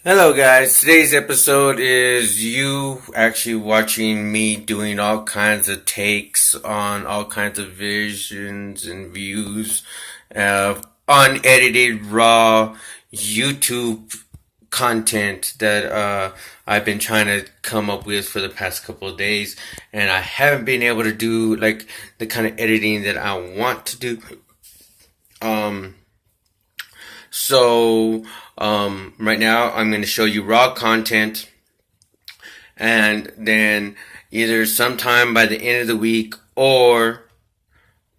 Hello guys, today's episode is you actually watching me doing all kinds of takes on all kinds of visions and views of unedited raw YouTube content that I've been trying to come up with for the past couple of days, and I haven't been able to do like the kind of editing that I want to do. Um right now I'm going to show you raw content, and then either sometime by the end of the week or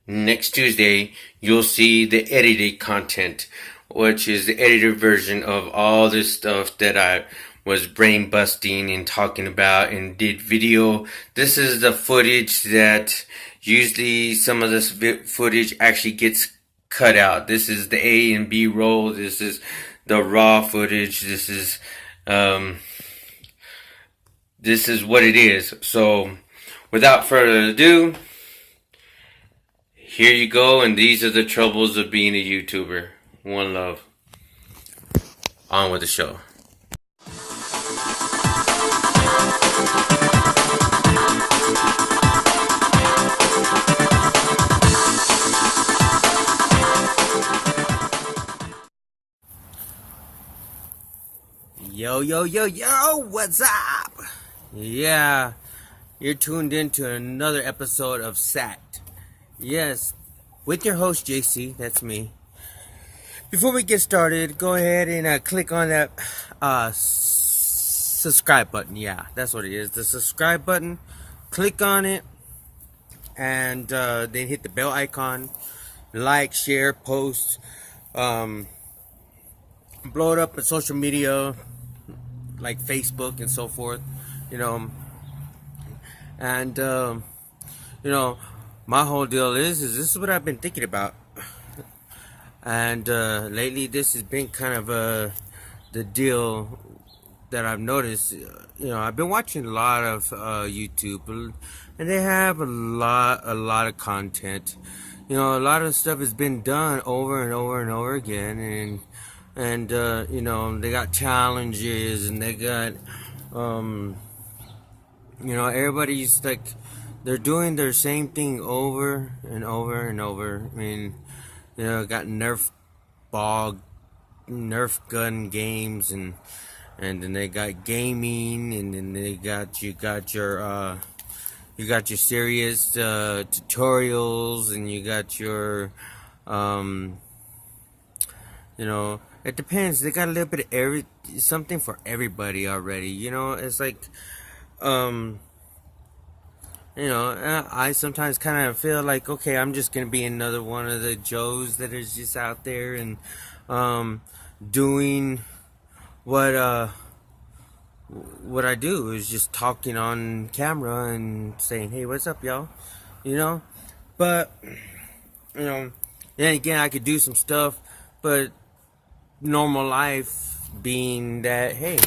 next Tuesday, you'll see the edited content, which is the edited version of all this stuff that I was brain busting and talking about and did video. This is the footage that usually some of this footage actually gets cut out. This is the A and B roll. This is the raw footage. This is what it is. So, without further ado, here you go, and these are the troubles of being a YouTuber. One love. On with the show. Yo, what's up? Yeah, you're tuned into another episode of SAT. Yes, with your host JC, that's me. Before we get started, go ahead and click on that subscribe button. Yeah, that's what it is. The subscribe button. Click on it, and then hit the bell icon. Like, share, post, blow it up on social media like Facebook and so forth, and my whole deal is this is what I've been thinking about, and lately this has been kind of the deal that I've noticed. I've been watching a lot of YouTube, and they have a lot of content. A lot of stuff has been done over and over and over again, and they got challenges, and they got everybody's like, they're doing their same thing over and over and over. I mean, got Nerf gun games, and then they got gaming, and then you got your serious tutorials, and you got your it depends. They got a little bit of something for everybody already. It's like, I sometimes kind of feel like, okay, I'm just gonna be another one of the Joes that is just out there and doing what I do is just talking on camera and saying, "Hey, what's up, y'all?" But then again, I could do some stuff, but normal life being that, hey,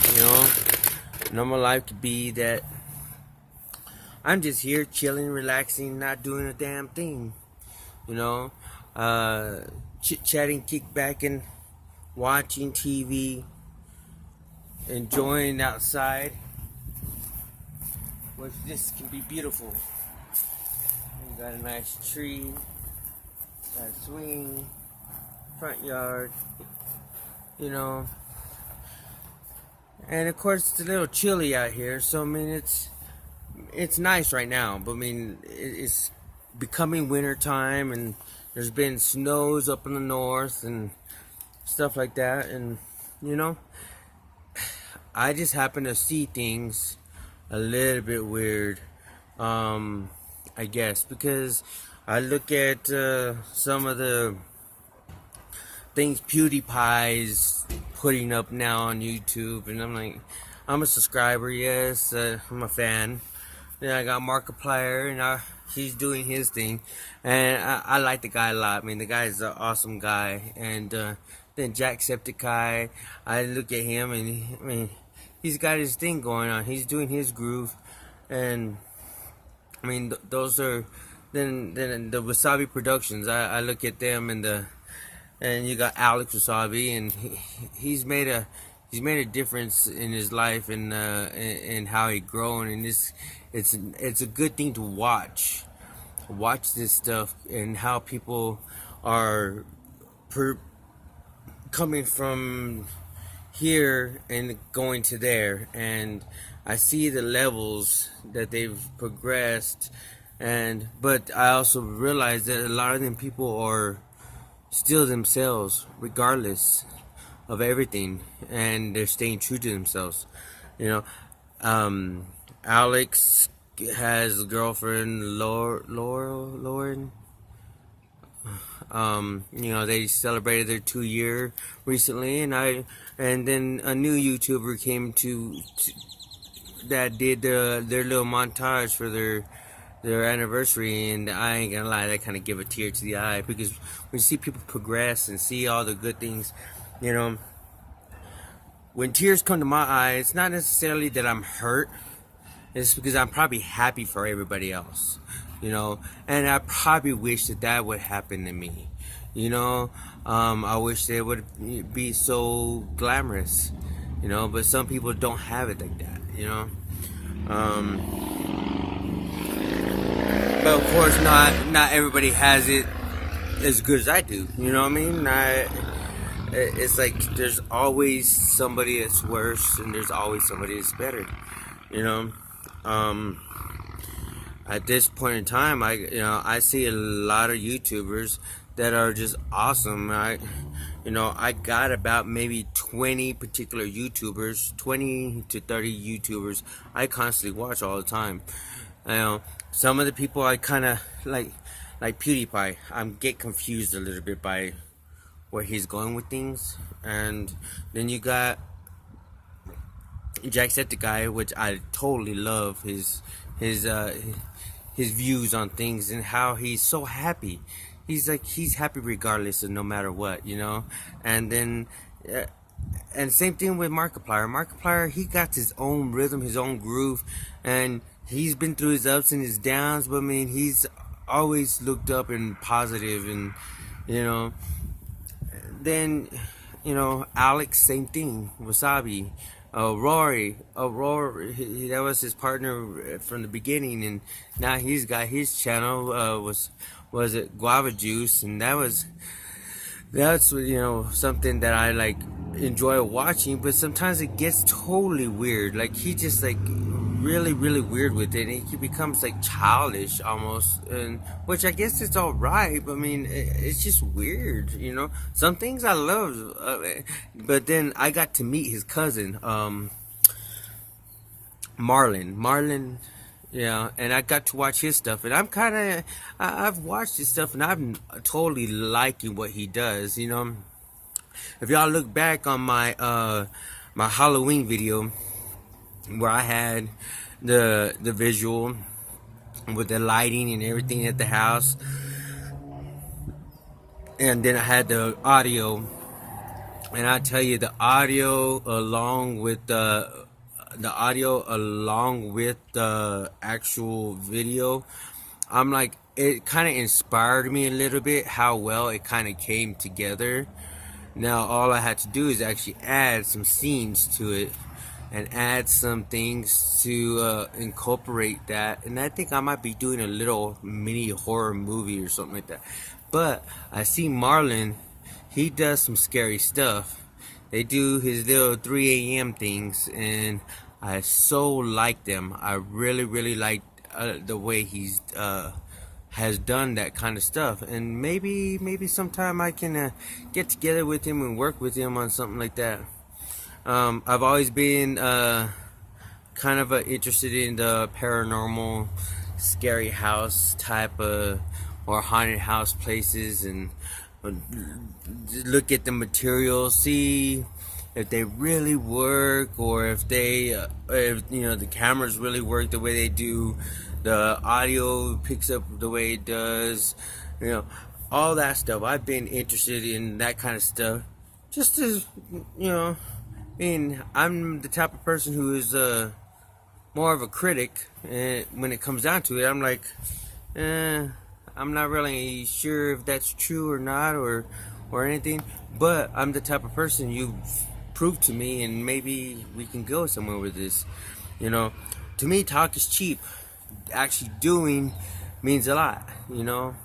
normal life could be that I'm just here chilling, relaxing, not doing a damn thing, chit-chatting, kickbacking, watching TV, enjoying outside, which this can be beautiful. You got a nice tree, got a swing, front yard, and of course it's a little chilly out here, so I mean it's nice right now, but I mean it's becoming winter time, and there's been snows up in the north and stuff like that, and I just happen to see things a little bit weird, I guess, because I look at some of the things PewDiePie's putting up now on YouTube, and I'm like, I'm a subscriber, yes, I'm a fan. Then I got Markiplier, and he's doing his thing, and I like the guy a lot. I mean, the guy is an awesome guy. And then Jacksepticeye, I look at him, and he's got his thing going on. He's doing his groove, and I mean, those are then the Wasabi Productions. I look at them, and you got Alex Wasabi, and he's made he's made a difference in his life and in how he grown, and it's a good thing to watch this stuff and how people are coming from here and going to there, and I see the levels that they've progressed, but I also realize that a lot of them people are still themselves regardless of everything, and they're staying true to themselves. You know, Alex has a girlfriend, Lauren. They celebrated their 2 year recently, and then a new YouTuber came to that did their little montage for their anniversary, and I ain't gonna lie, that kind of give a tear to the eye, because when you see people progress and see all the good things, when tears come to my eye, it's not necessarily that I'm hurt. It's because I'm probably happy for everybody else, and I probably wish that would happen to me, I wish they would be so glamorous, but some people don't have it like that, but of course not everybody has it as good as I do, you know what I mean? It's like there's always somebody that's worse, and there's always somebody that's better, At this point in time, I see a lot of YouTubers that are just awesome. I got about maybe 20 particular YouTubers, 20 to 30 YouTubers I constantly watch all the time. Some of the people I kind of like PewDiePie. I get confused a little bit by where he's going with things, and then you got Jacksepticeye, which I totally love his views on things and how he's so happy. He's happy regardless of no matter what, And then and same thing with Markiplier. Markiplier, he got his own rhythm, his own groove, and he's been through his ups and his downs, but I mean, he's always looked up and positive, and then Alex, same thing. Wasabi, Rory, that was his partner from the beginning, and now he's got his channel. Was it Guava Juice, and that's something that I enjoy watching, but sometimes it gets totally weird. Like, he just really weird with it, and he becomes childish almost, and which I guess it's all right, but I mean, it's just weird, Some things I love, but then I got to meet his cousin, Marlon. Yeah, and I got to watch his stuff, and I've watched his stuff, and I'm totally liking what he does, If y'all look back on my my Halloween video, where I had the visual with the lighting and everything at the house, and then I had the audio, and I tell you, the audio along with the actual video, it kind of inspired me a little bit how well it kind of came together. Now all I had to do is actually add some scenes to it and add some things to incorporate that, and I think I might be doing a little mini horror movie or something like that. But I see Marlon, he does some scary stuff. They do his little 3 a.m. things, and I so like them. I really like the way he's has done that kind of stuff, and maybe sometime I can get together with him and work with him on something like that. I've always been kind of interested in the paranormal, scary house type of, or haunted house places, and look at the materials, see if they really work, or if the cameras really work the way they do, the audio picks up the way it does, all that stuff. I've been interested in that kind of stuff, just as I'm the type of person who is more of a critic, and when it comes down to it, I'm like, I'm not really sure if that's true or not, or anything, but I'm the type of person, you prove to me, and maybe we can go somewhere with this. You know, to me, talk is cheap. Actually doing means a lot. You know,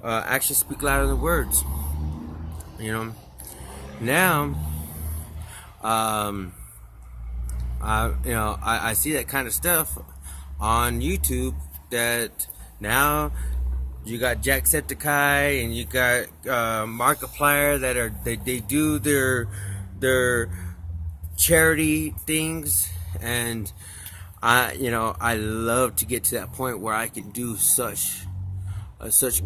actions speak louder than words. You know, now, I see that kind of stuff on YouTube. That now you got Jacksepticeye and you got Markiplier that they do their charity things, and I love to get to that point where I can do such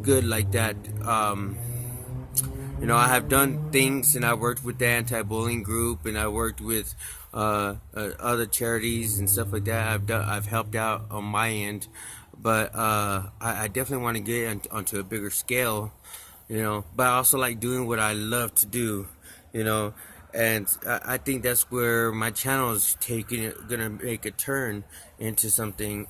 good like that. I have done things, and I worked with the anti-bullying group, and I worked with other charities and stuff like that. I've helped out on my end, but I definitely want to get onto a bigger scale, But I also like doing what I love to do, And I think that's where my channel is gonna make a turn into something,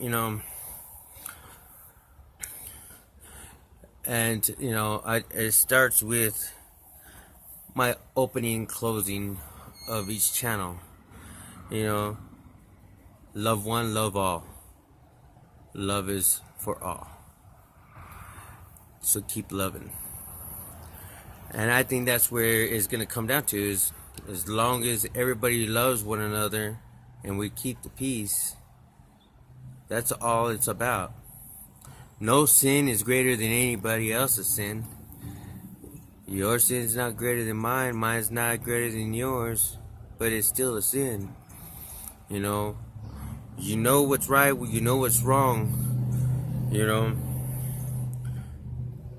And it starts with my opening and closing of each channel. Love one, love all. Love is for all. So keep loving. And I think that's where it's gonna come down to, is as long as everybody loves one another and we keep the peace, that's all it's about. No sin is greater than anybody else's sin. Your sin's not greater than mine. Mine's not greater than yours. But it's still a sin. You know what's right. You know what's wrong.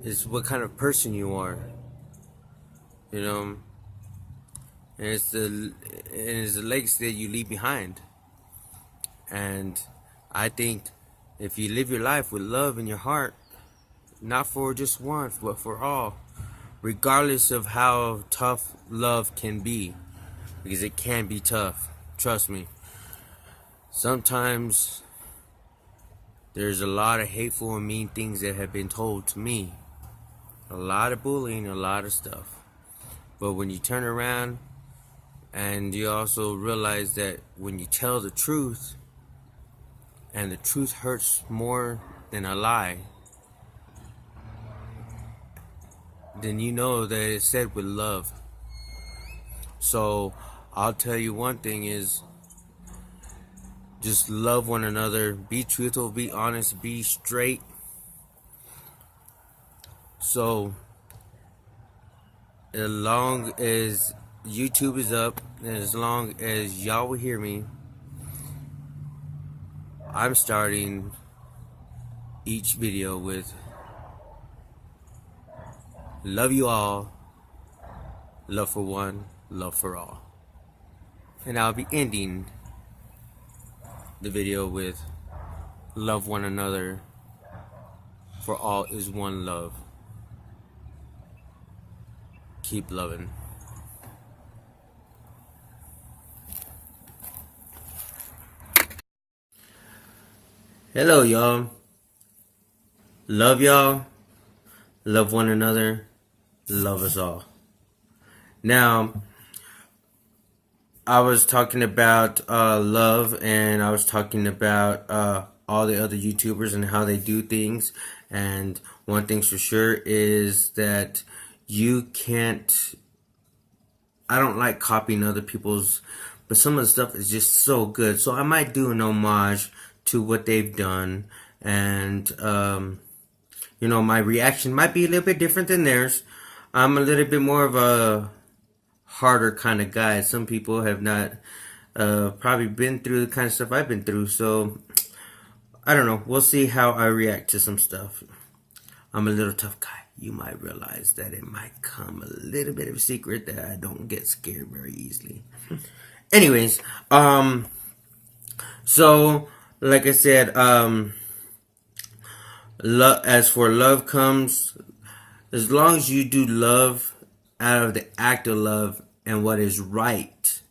It's what kind of person you are. And it's the legacy that you leave behind. And I think if you live your life with love in your heart, not for just one, but for all, regardless of how tough love can be, because it can be tough, trust me. Sometimes there's a lot of hateful and mean things that have been told to me, a lot of bullying, a lot of stuff. But when you turn around and you also realize that when you tell the truth, and the truth hurts more than a lie, then you know that it's said with love. So I'll tell you one thing is, just love one another, be truthful, be honest, be straight. So as long as YouTube is up, and as long as y'all will hear me, I'm starting each video with love you all, love for one, love for all. And I'll be ending the video with love one another, for all is one love. Keep loving. Hello, y'all. Love y'all. Love one another. Love us all. Now, I was talking about love, and I was talking about all the other YouTubers and how they do things. And one thing's for sure is that you can't. I don't like copying other people's, but some of the stuff is just so good. So I might do an homage to what they've done, and my reaction might be a little bit different than theirs. I'm a little bit more of a harder kind of guy. Some people have not probably been through the kind of stuff I've been through, so I don't know. We'll see how I react to some stuff. I'm a little tough guy. You might realize that it might come a little bit of a secret that I don't get scared very easily. Anyways, so like I said, as for love comes, as long as you do love out of the act of love and what is right,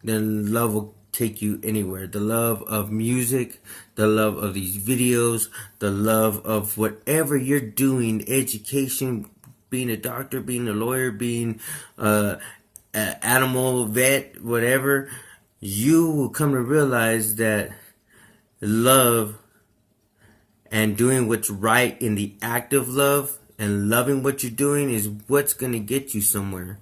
then love will take you anywhere. The love of music, the love of these videos, the love of whatever you're doing, education, being a doctor, being a lawyer, being a animal vet, whatever, you will come to realize that love and doing what's right in the act of love and loving what you're doing is what's going to get you somewhere.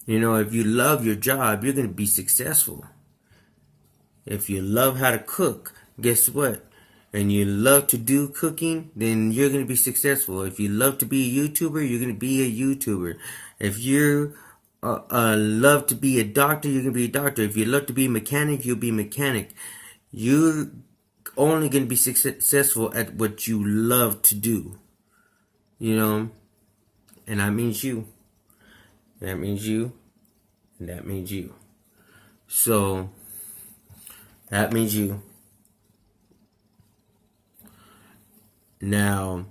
You know, if you love your job, you're going to be successful. If you love how to cook, guess what? And you love to do cooking, then you're going to be successful. If you love to be a YouTuber, you're going to be a YouTuber. If you love to be a doctor, you're going to be a doctor. If you love to be a mechanic, you'll be a mechanic. You're only going to be successful at what you love to do. You know? And that means you. That means you. And that means you. So, that means you. Now,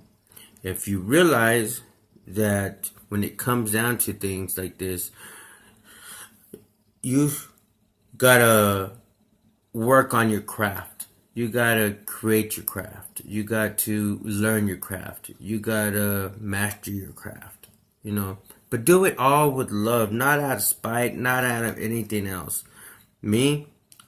if you realize that when it comes down to things like this, you gotta work on your craft. You gotta create your craft. You got to learn your craft. You gotta master your craft. You know, but do it all with love, not out of spite, not out of anything else. Me,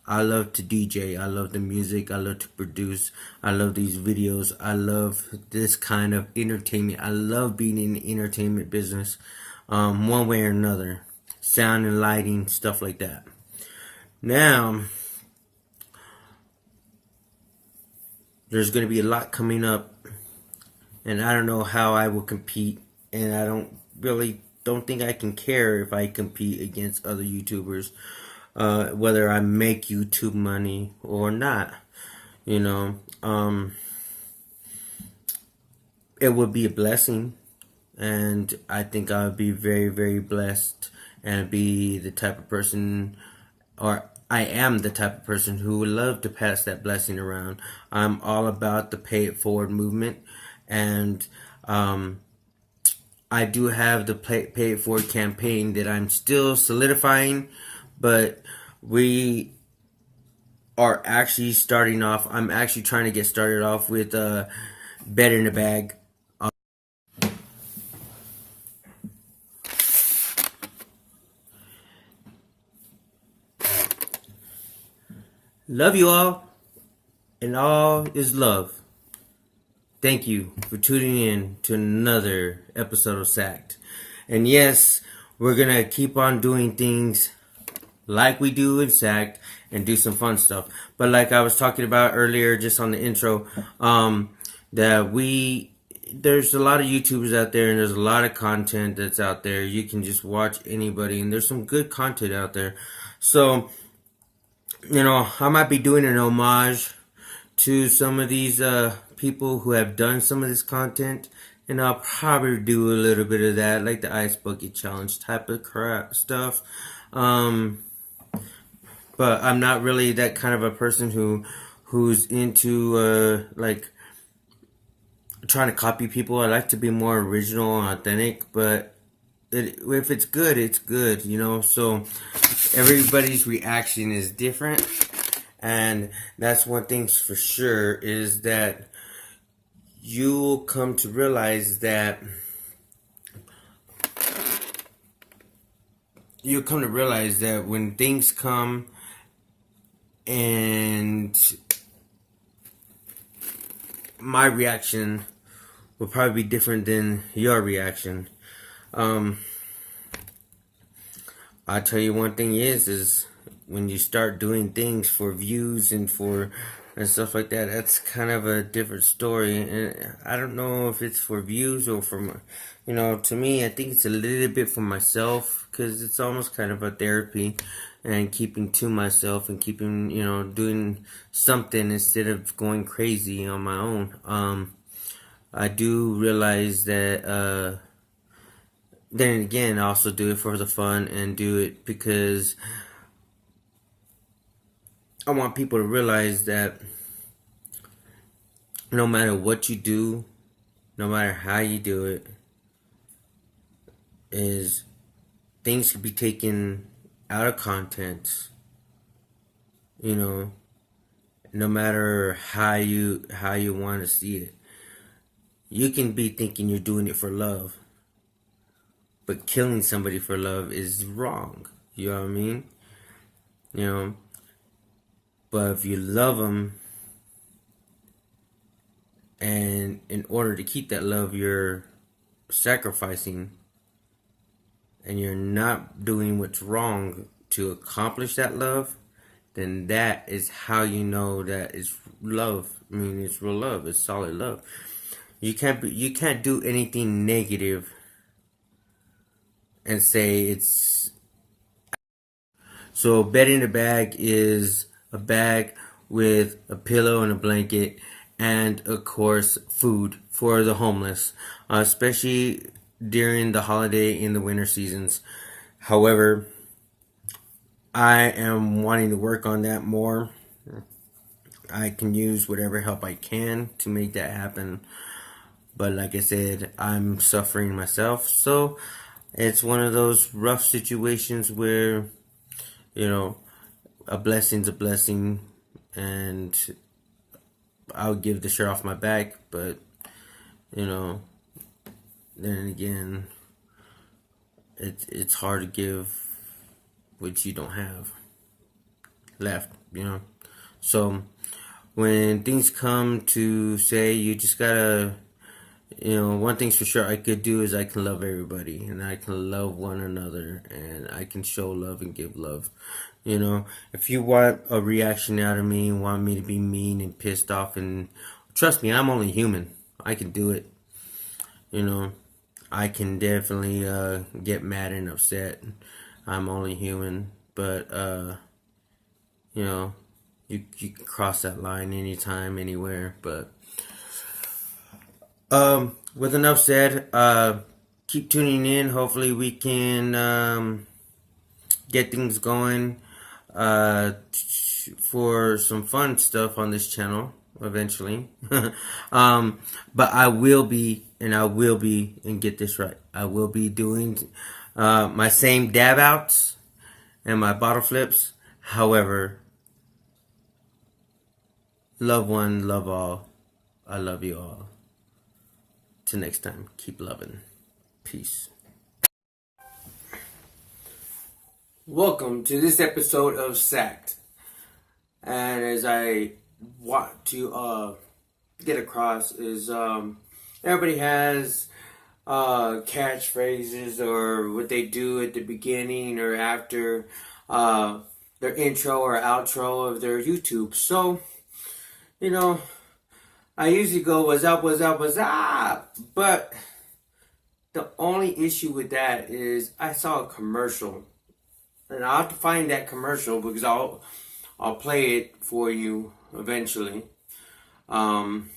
I love to DJ. I love the music. I love to produce. I love these videos. I love this kind of entertainment. I love being in the entertainment business, one way or another. Sound and lighting, stuff like that. Now, there's going to be a lot coming up, and I don't know how I will compete, and I don't think I can care if I compete against other YouTubers. Whether I make YouTube money or not, you know, it would be a blessing, and I think I would be very, very blessed, and be the type of person, or I am the type of person who would love to pass that blessing around. I'm all about the pay it forward movement, and I do have the pay it forward campaign that I'm still solidifying. But we are actually starting off. I'm actually trying to get started off with Bet in the Bag. Love you all, and all is love. Thank you for tuning in to another episode of Sacked. And yes, we're going to keep on doing things like we do in Sacked and do some fun stuff. But like I was talking about earlier, just on the intro, that there's a lot of YouTubers out there, and there's a lot of content that's out there. You can just watch anybody, and there's some good content out there. So, you know, I might be doing an homage to some of these people who have done some of this content, and I'll probably do a little bit of that, like the Ice Bucket Challenge type of crap stuff. But I'm not really that kind of a person who's into like trying to copy people. I like to be more original and authentic, but if it's good, it's good, you know. So everybody's reaction is different, and that's one thing for sure, is that you will come to realize that when things come, and my reaction will probably be different than your reaction. I'll tell you one thing is when you start doing things for views and stuff like that, that's kind of a different story. And I don't know if it's for views or for, you know, to me, I think it's a little bit for myself, because it's almost kind of a therapy, and keeping to myself, and keeping, you know, doing something instead of going crazy on my own. I do realize that, then again, I also do it for the fun, and do it because I want people to realize that no matter what you do, no matter how you do it, is things could be taken out of context, you know, no matter how you want to see it. You can be thinking you're doing it for love, but killing somebody for love is wrong. You know what I mean? You know, but if you love them, and in order to keep that love, you're sacrificing, and you're not doing what's wrong to accomplish that love, then that is how you know that it's love. I mean, it's real love. It's solid love. You can't do anything negative and say it's. So, bed in a bag is a bag with a pillow and a blanket, and of course, food for the homeless, especially during the holiday in the winter seasons. However, I am wanting to work on that more. I can use whatever help I can to make that happen. But like I said, I'm suffering myself. So it's one of those rough situations where, you know, a blessing's a blessing, and I'll give the shirt off my back. But, you know, then again, it's hard to give what you don't have left, you know. So when things come to say, you just gotta, you know, one thing's for sure, I could do is I can love everybody, and I can love one another, and I can show love and give love. You know, if you want a reaction out of me and want me to be mean and pissed off, and trust me, I'm only human. I can do it. You know, I can definitely get mad and upset. I'm only human, but you know, you can cross that line anytime, anywhere. But with enough said, keep tuning in. Hopefully, we can get things going for some fun stuff on this channel eventually. But I will be, and get this right, I will be doing my same dab outs and my bottle flips. However, love one, love all. I love you all. Till next time, keep loving. Peace. Welcome to this episode of Sacked. And as I want to get across is everybody has catchphrases or what they do at the beginning or after their intro or outro of their YouTube. So, you know, I usually go, what's up, what's up, what's up? But the only issue with that is I saw a commercial. And I'll have to find that commercial because I'll play it for you eventually. And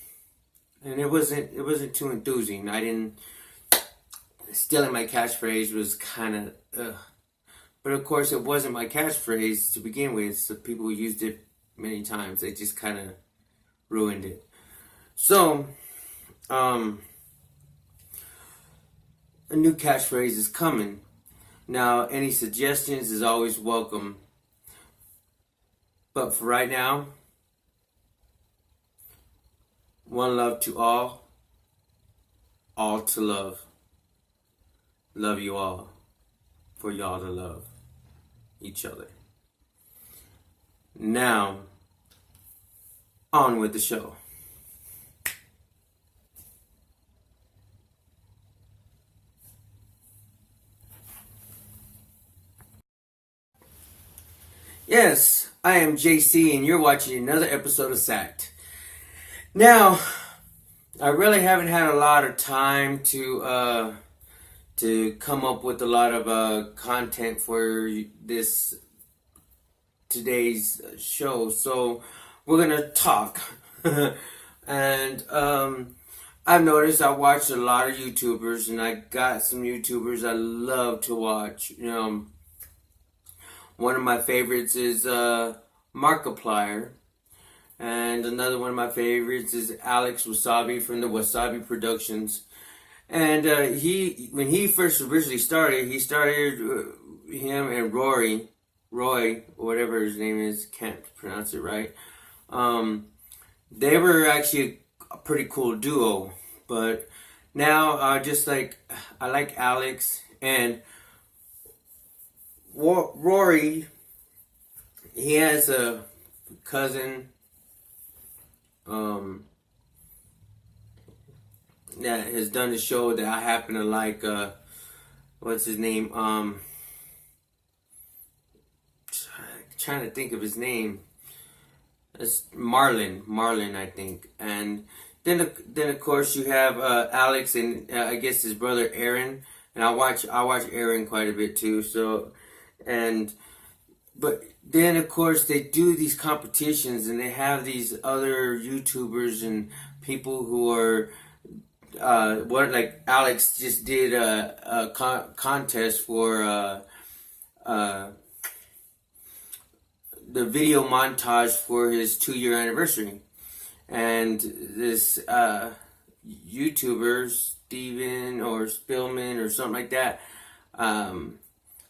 it wasn't too enthusing. I didn't, stealing my catchphrase was kind of, but of course it wasn't my catchphrase to begin with, so people who used it many times, they just kind of ruined it. So, a new catchphrase is coming. Now, any suggestions is always welcome. But for right now, one love to all to love. Love you all, for y'all to love each other. Now, on with the show. Yes, I am JC, and you're watching another episode of Sacked. Now, I really haven't had a lot of time to come up with a lot of content for this today's show. So we're gonna talk, and I've noticed I watched a lot of YouTubers, and I got some YouTubers I love to watch. You know, one of my favorites is Markiplier. And another one of my favorites is Alex Wasabi from the Wasabi Productions. And when he first originally started, him and Roy, or whatever his name is, can't pronounce it right. They were actually a pretty cool duo. But now, I like Alex, and Rory, he has a cousin um, that has done the show that I happen to like. What's his name? Trying to think of his name. It's Marlon, I think. And then of course you have Alex and I guess his brother Aaron. And I watch Aaron quite a bit too. So, and but then of course they do these competitions and they have these other YouTubers and people who are what, like Alex just did a contest for uh, the video montage for his 2-year anniversary, and this YouTuber Steven or Spillman or something like that,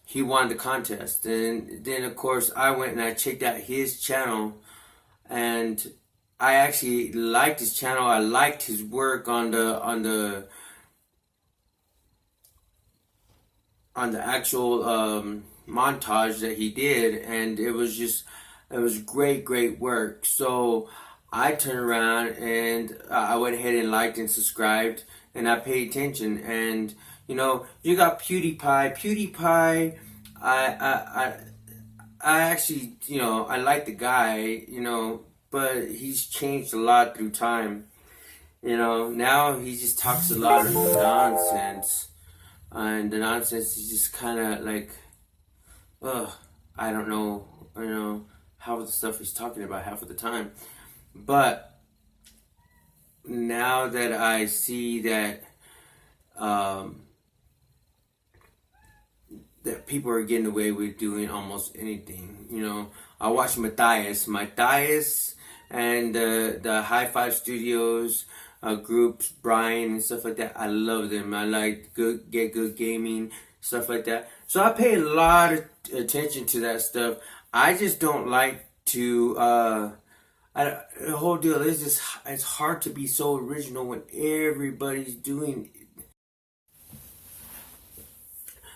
he won the contest. And then of course I went and I checked out his channel, and I actually liked his channel. I liked his work on the actual montage that he did, and it was great work. So I turned around and I went ahead and liked and subscribed, and I paid attention. And you got PewDiePie. I actually, I like the guy, but he's changed a lot through time. Now he just talks a lot of nonsense. And the nonsense is just kind of like, I don't know, half of the stuff he's talking about half of the time. But now that I see that, that people are getting away with doing almost anything, I watch Matthias, and the High Five Studios groups, Brian and stuff like that. I love them. I like Get Good Gaming, stuff like that. So I pay a lot of attention to that stuff. I just don't like to. The whole deal is just, it's hard to be so original when everybody's doing.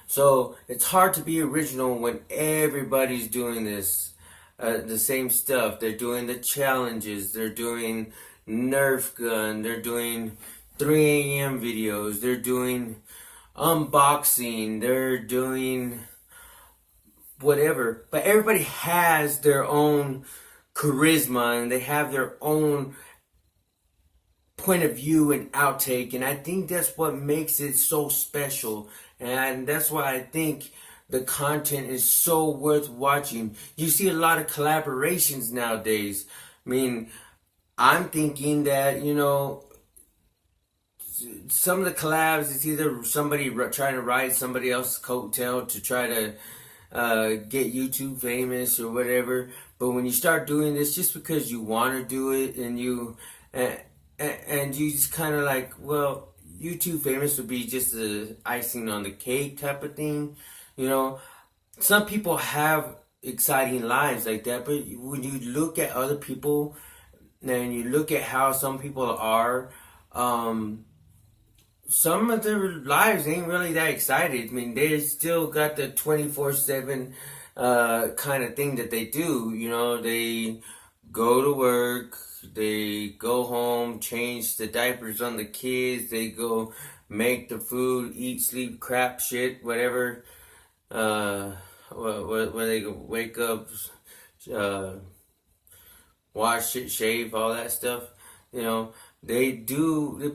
So it's hard to be original when everybody's doing this, the same stuff. They're doing the challenges. They're doing Nerf gun. They're doing 3 a.m. videos. They're doing unboxing. They're doing whatever. But everybody has their own charisma and they have their own point of view and outtake. And I think that's what makes it so special. And that's why I think the content is so worth watching. You see a lot of collaborations nowadays. I mean, I'm thinking that, some of the collabs, it's either somebody trying to ride somebody else's coattail to try to get YouTube famous or whatever. But when you start doing this just because you want to do it, and you just kind of like, well, YouTube famous would be just the icing on the cake type of thing. Some people have exciting lives like that, but when you look at other people and you look at how some people are, some of their lives ain't really that excited. I mean, they still got the 24/7 kind of thing that they do. They go to work, they go home, change the diapers on the kids, they go make the food, eat, sleep, crap, shit, whatever. Where they wake up, wash it, shave, all that stuff. They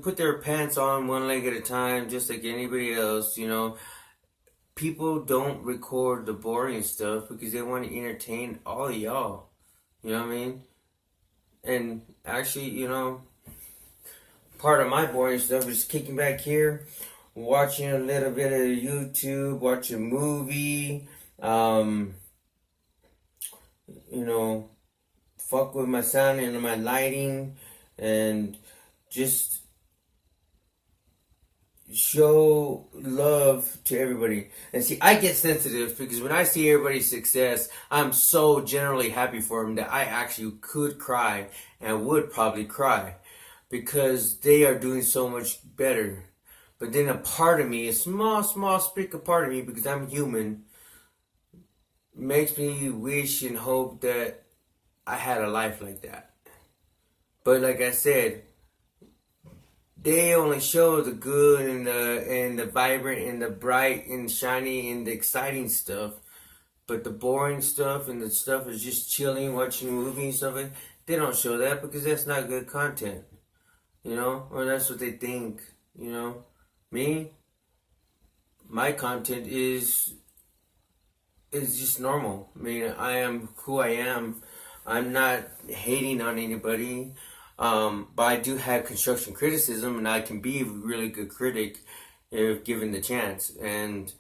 put their pants on one leg at a time, just like anybody else. People don't record the boring stuff because they want to entertain all of y'all. You know what I mean? And actually, part of my boring stuff is kicking back here, watching a little bit of YouTube, watch a movie, fuck with my sound and my lighting, and just show love to everybody. And see, I get sensitive because when I see everybody's success, I'm so generally happy for them that I actually could cry and would probably cry because they are doing so much better. But then a part of me, a small speck of part of me, because I'm human, makes me wish and hope that I had a life like that. But like I said, they only show the good and the vibrant and the bright and shiny and the exciting stuff. But the boring stuff and the stuff is just chilling, watching a movie and stuff like, they don't show that because that's not good content. Or that's what they think. Me, my content is just normal. I mean, I am who I am. I'm not hating on anybody. But I do have construction criticism, and I can be a really good critic if given the chance. And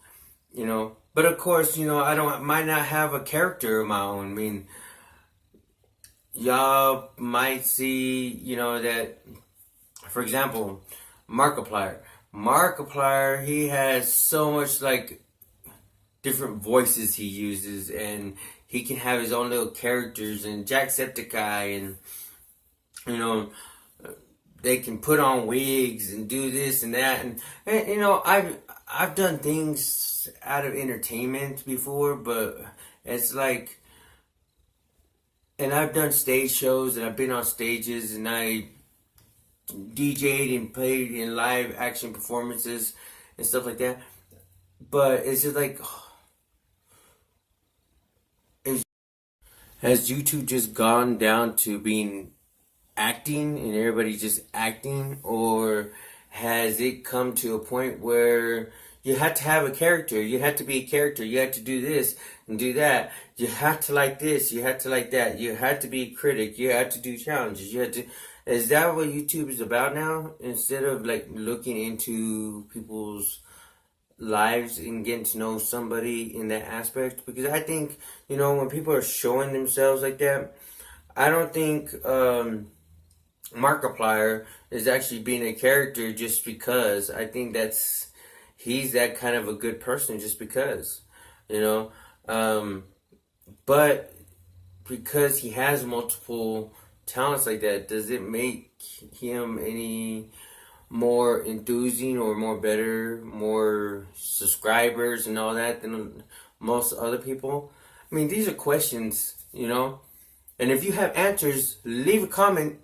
but of course, might not have a character of my own. I mean, y'all might see, that, for example, Markiplier. Markiplier, he has so much like different voices he uses, and he can have his own little characters, and Jacksepticeye, and they can put on wigs and do this and that, and I've done things out of entertainment before, but it's like, and I've done stage shows, and I've been on stages, and I DJ'd and played in live action performances and stuff like that. But it's just like, has YouTube just gone down to being acting and everybody just acting, or has it come to a point where you had to have a character, you had to be a character, you had to do this and do that, you had to like this, you had to like that, you had to be a critic, you had to do challenges, you had to... Is that what YouTube is about now? Instead of like looking into people's lives and getting to know somebody in that aspect? Because I think, when people are showing themselves like that, I don't think Markiplier is actually being a character just because. I think he's that kind of a good person just because, but because he has multiple talents like that, does it make him any more enthusing or more better, more subscribers and all that than most other people? I mean, these are questions, and if you have answers, leave a comment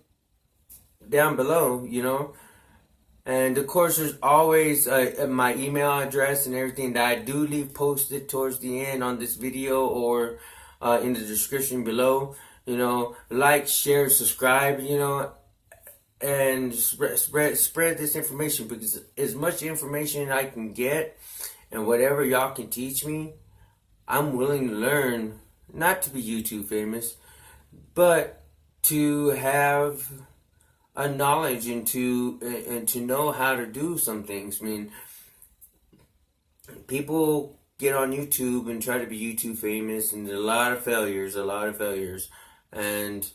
down below, and of course there's always my email address and everything that I do leave posted towards the end on this video or in the description below. Like, share, subscribe, and spread this information, because as much information I can get and whatever y'all can teach me, I'm willing to learn, not to be YouTube famous, but to have a knowledge and to know how to do some things. I mean, people get on YouTube and try to be YouTube famous, and a lot of failures, and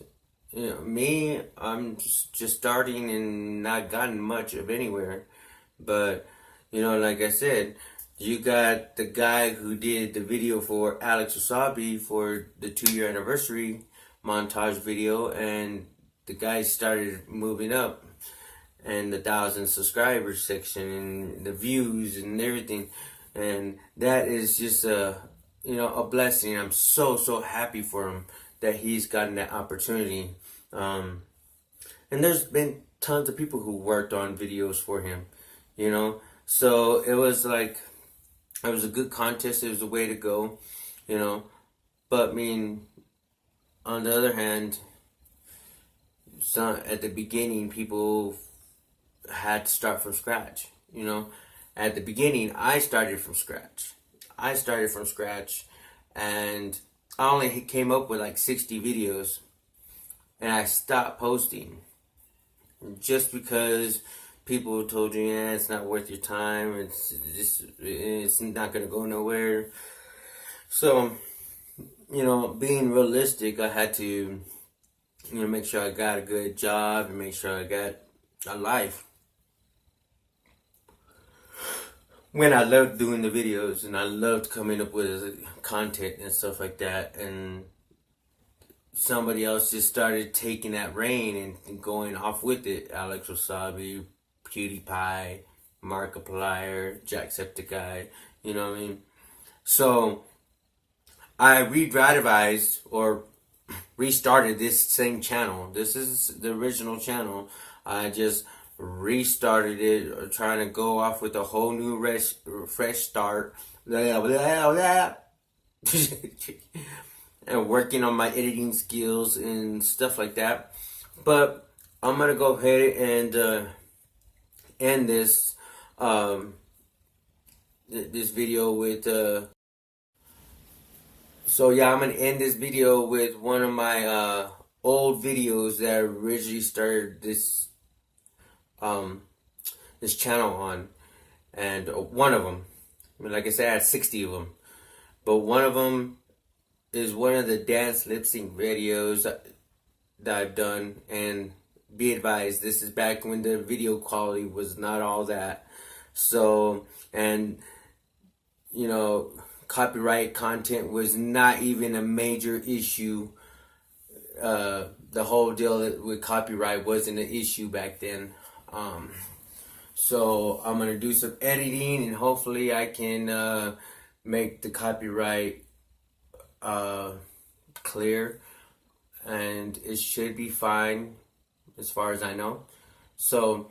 me, I'm just starting and not gotten much of anywhere. But like I said, you got the guy who did the video for Alex Wasabi for the 2-year anniversary montage video, and the guy started moving up and the 1,000 subscribers section and the views and everything, and that is just a blessing. I'm so happy for him that he's gotten that opportunity. And there's been tons of people who worked on videos for him, so it was like, it was a good contest, it was a way to go, but I mean, on the other hand, at the beginning, people had to start from scratch. At the beginning, I started from scratch, and I only came up with like 60 videos, and I stopped posting just because people told you, yeah, it's not worth your time, it's not gonna go nowhere. So, being realistic, I had to, make sure I got a good job and make sure I got a life. When I loved doing the videos and I loved coming up with content and stuff like that, and somebody else just started taking that reign and going off with it. Alex Wasabi, PewDiePie, Markiplier, Jacksepticeye, you know what I mean? So I re-revitalized or restarted this same channel. This is the original channel. I just restarted it, trying to go off with a whole new fresh start. Blah, blah, blah. And working on my editing skills and stuff like that. But I'm gonna go ahead and end this this video with so yeah, I'm gonna end this video with one of my old videos that I originally started this this channel on. And one of them, I mean, like I said, I had 60 of them, but one of them is one of the dance lip sync videos that I've done. And be advised, this is back when the video quality was not all that. So, and you know, copyright content was not even a major issue. The whole deal with copyright wasn't an issue back then. So I'm gonna do some editing, and hopefully I can make the copyright clear, and it should be fine as far as I know. So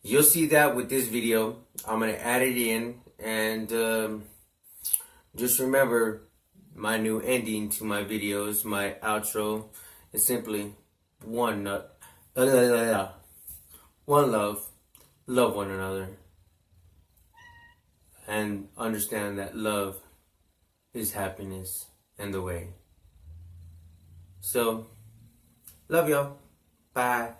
you'll see that with this video. I'm gonna add it in, and just remember my new ending to my videos, my outro is simply one love, love one another, and understand that love is happiness and the way. So, love y'all. Bye.